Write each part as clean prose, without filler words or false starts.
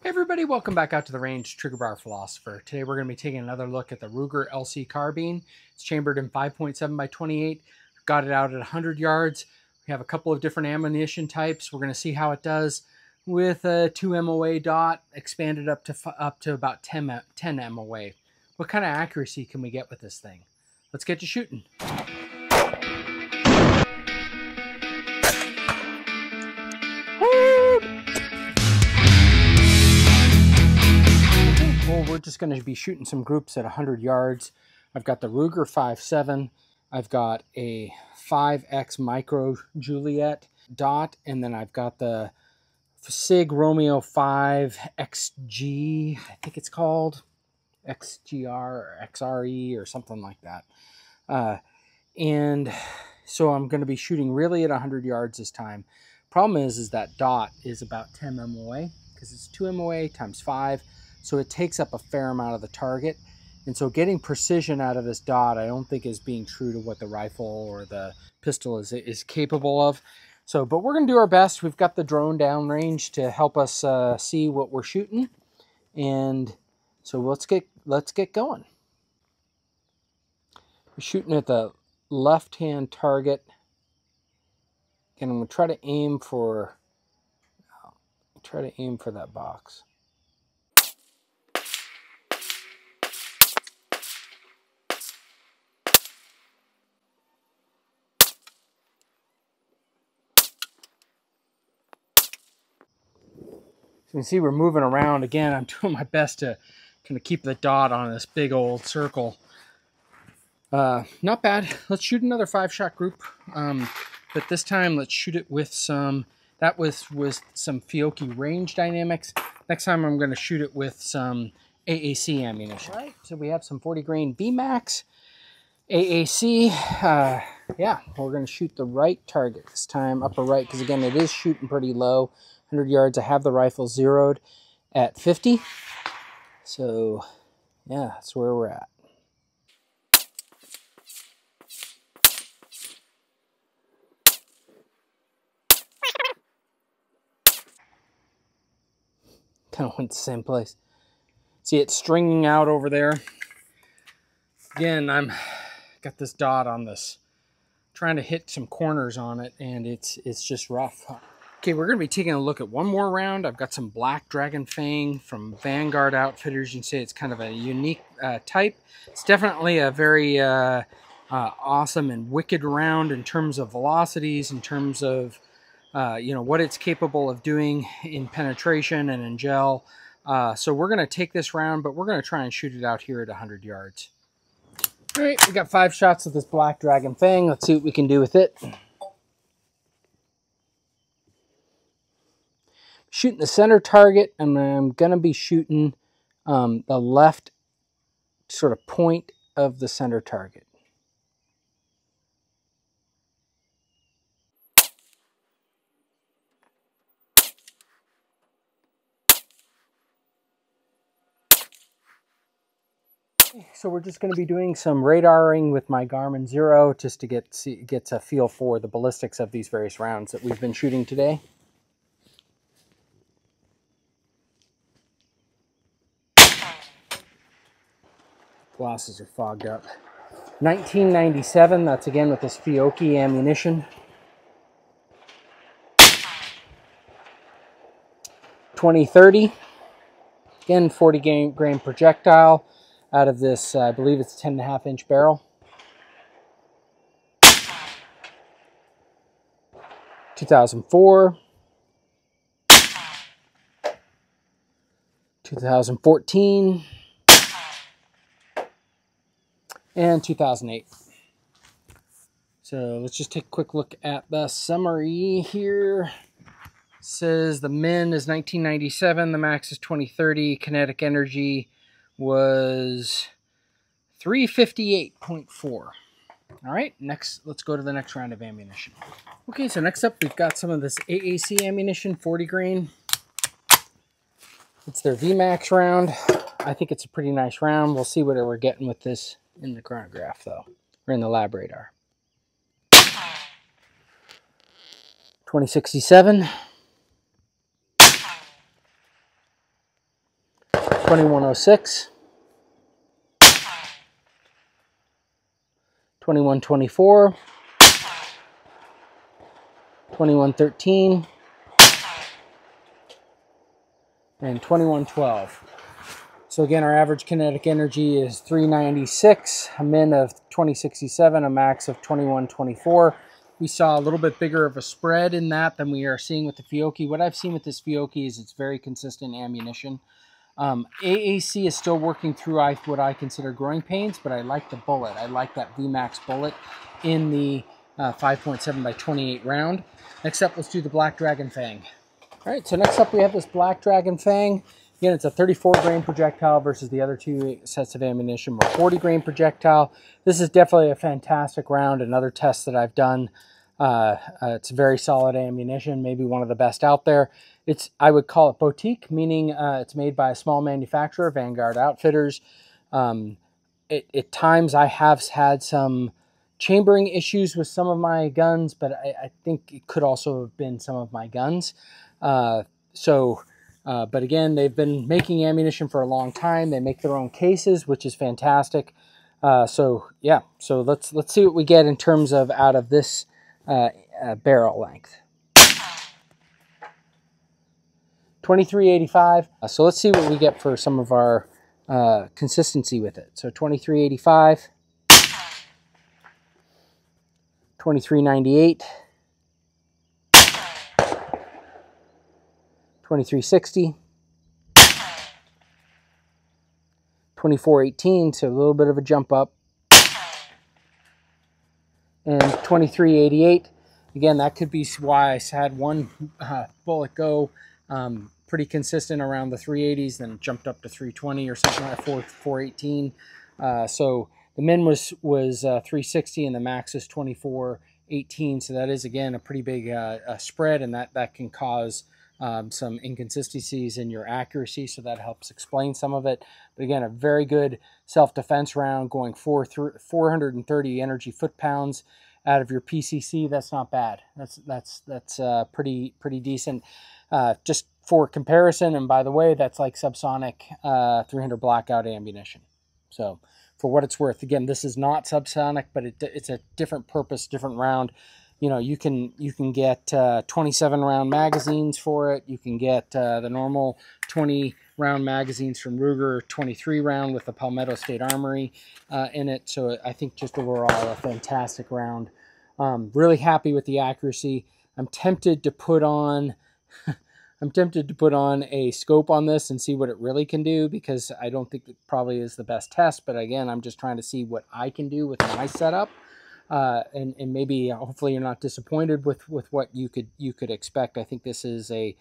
Hey everybody, welcome back out to the range, Trigger Bar Philosopher. Today we're going to be taking another look at the Ruger LC Carbine. It's chambered in 5.7 by 28. Got it out at 100 yards. We have a couple of different ammunition types. We're going to see how it does with a 2 MOA dot, expanded up to about 10 MOA. What kind of accuracy can we get with this thing? Let's get to shooting. Well, we're just going to be shooting some groups at 100 yards. I've got the Ruger 5.7. I've got a 5X Micro Juliet dot, and then I've got the SIG Romeo 5 XG, I think it's called XGR or XRE or something like that. And so I'm going to be shooting really at 100 yards this time. Problem is that dot is about 10 MOA because it's 2 MOA times 5. So it takes up a fair amount of the target. And so getting precision out of this dot, I don't think is being true to what the rifle or the pistol is capable of. So, but we're going to do our best. We've got the drone downrange to help us see what we're shooting. And so let's get going. We're shooting at the left-hand target. And I'm going to try to aim for that box. You can see we're moving around again. I'm doing my best to kind of keep the dot on this big old circle. Not bad. Let's shoot another 5-shot group, but this time let's shoot it with some. That was with some Fiocchi range dynamics. Next time I'm going to shoot it with some AAC ammunition. All right, so we have some 40 grain VMAX AAC. Yeah, we're going to shoot the right target this time, upper right, because again it is shooting pretty low. 100 yards. I have the rifle zeroed at 50. So, yeah, that's where we're at. Kind of went the same place. See it stringing out over there. Again, I'm got this dot on this, trying to hit some corners on it, and it's just rough. Okay, we're going to be taking a look at one more round. I've got some Black Dragon Fang from Vanguard Outfitters. You can say it's kind of a unique type. It's definitely a very awesome and wicked round in terms of velocities, in terms of what it's capable of doing in penetration and in gel. So we're going to take this round, but we're going to try and shoot it out here at 100 yards. All right, we got 5 shots of this Black Dragon Fang. Let's see what we can do with it. Shooting the center target, and I'm going to be shooting the left sort of point of the center target. So we're just going to be doing some radaring with my Garmin Zero just to get a feel for the ballistics of these various rounds that we've been shooting today. Glasses are fogged up. 1997, that's again with this Fiocchi ammunition. 2030, again 40 grain projectile out of this, I believe it's a 10.5 inch barrel. 2004, 2014, and 2008. So let's just take a quick look at the summary here. It says the min is 1997, the max is 2030, kinetic energy was 358.4. All right, next, let's go to the next round of ammunition. Okay, so next up, we've got some of this AAC ammunition, 40 grain. It's their VMAX round. I think it's a pretty nice round. We'll see what we're getting with this in the chronograph, though, or in the lab radar. 2067. 2106, 2124, 2113, and 2112. So again, our average kinetic energy is 396, a min of 2067, a max of 2124. We saw a little bit bigger of a spread in that than we are seeing with the Fiocchi. What I've seen with this Fiocchi is it's very consistent ammunition. AAC is still working through what I consider growing pains, but I like the bullet. I like that VMAX bullet in the 5.7 by 28 round. Next up, let's do the Black Dragon Fang. All right, so next up we have this Black Dragon Fang. Again, it's a 34 grain projectile versus the other two sets of ammunition were 40 grain projectile. This is definitely a fantastic round. Another test that I've done. It's very solid ammunition, maybe one of the best out there. I would call it boutique, meaning it's made by a small manufacturer, Vanguard Outfitters. At times I have had some chambering issues with some of my guns, but I think it could also have been some of my guns. But again, they've been making ammunition for a long time. They make their own cases, which is fantastic. So let's see what we get in terms of out of this barrel length. 2385. So let's see what we get for some of our consistency with it. So 2385, 2398, 2360, 2418, so a little bit of a jump up, and 2388. Again, that could be why I had one bullet go pretty consistent around the 380s, then jumped up to 320 or something like 418. So the min was 360 and the max is 2418. So that is, again, a pretty big spread, and that can cause some inconsistencies in your accuracy, so that helps explain some of it. But again, a very good self-defense round, going 430 energy foot-pounds out of your PCC. That's not bad. That's pretty decent. Just for comparison, and by the way, that's like subsonic 300 blackout ammunition. So for what it's worth, again, this is not subsonic, but it's a different purpose, different round. You know, you can get 27 round magazines for it. You can get the normal 20 round magazines from Ruger, 23 round with the Palmetto State Armory in it. So I think just overall a fantastic round. Really happy with the accuracy. I'm tempted to put on a scope on this and see what it really can do, because I don't think it probably is the best test. But again, I'm just trying to see what I can do with my setup. And maybe hopefully you're not disappointed with what you could expect. I think this is a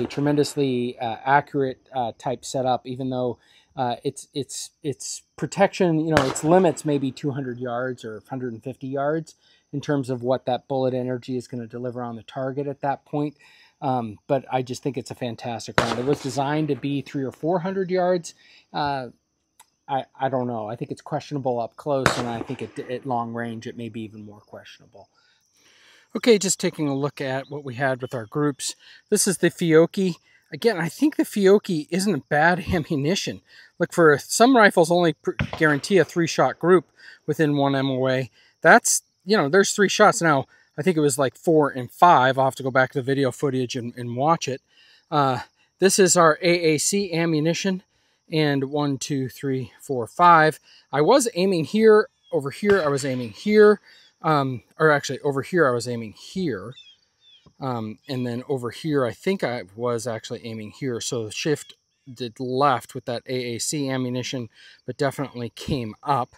tremendously accurate type setup, even though its protection, you know, its limits may be 200 yards or 150 yards in terms of what that bullet energy is going to deliver on the target at that point. But I just think it's a fantastic round. It was designed to be 300 or 400 yards. I don't know. I think it's questionable up close, and I think at long range it may be even more questionable. Okay, just taking a look at what we had with our groups. This is the Fiocchi. Again, I think the Fiocchi isn't bad ammunition. Look, for some rifles only guarantee a 3-shot group within 1 MOA. That's, you know, there's 3 shots. Now, I think it was like 4 and 5. I'll have to go back to the video footage and watch it. This is our AAC ammunition. And 1, 2, 3, 4, 5. I was aiming here. Over here, I was aiming here. Or actually, over here, I was aiming here. And then over here, I think I was actually aiming here. So the shift did left with that AAC ammunition, but definitely came up.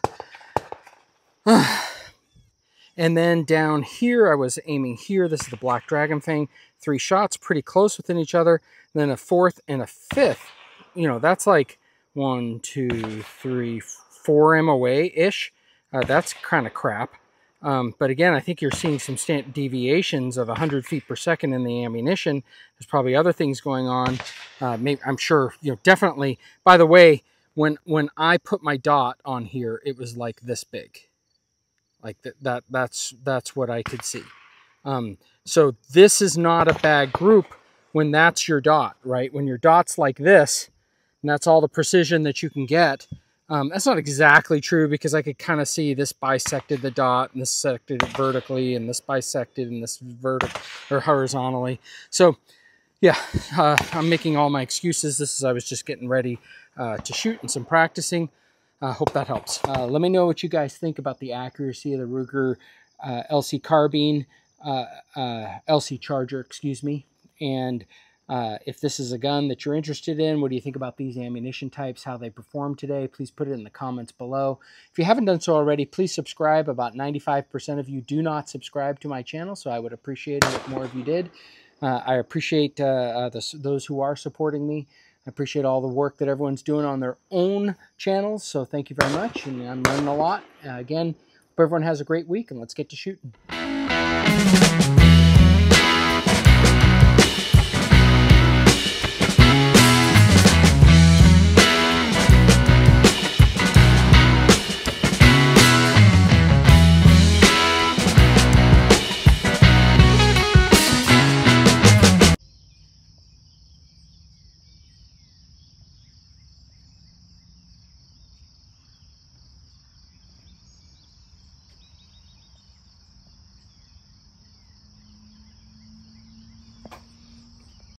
And then down here, I was aiming here. This is the Black Dragon Fang. 3 shots, pretty close within each other. And then a 4th and a 5th. You know, that's like 1, 2, 3, 4 MOA-ish. That's kind of crap. But again, I think you're seeing some deviations of 100 feet per second in the ammunition. There's probably other things going on. Maybe, I'm sure, you know, definitely. By the way, when I put my dot on here, it was like this big. Like that's what I could see. So this is not a bad group when that's your dot, right? When your dot's like this, and that's all the precision that you can get. That's not exactly true, because I could kind of see this bisected the dot, and this sected it vertically, and this bisected, and this or horizontally. So yeah, I'm making all my excuses. This is, I was just getting ready to shoot and some practicing. Hope that helps. Let me know what you guys think about the accuracy of the Ruger LC Carbine, LC Charger, excuse me. And if this is a gun that you're interested in, what do you think about these ammunition types, how they perform today? Please put it in the comments below. If you haven't done so already, please subscribe. About 95% of you do not subscribe to my channel, so I would appreciate it if more of you did. I appreciate those who are supporting me. I appreciate all the work that everyone's doing on their own channels, so thank you very much, and I'm learning a lot. Again, hope everyone has a great week, and let's get to shooting.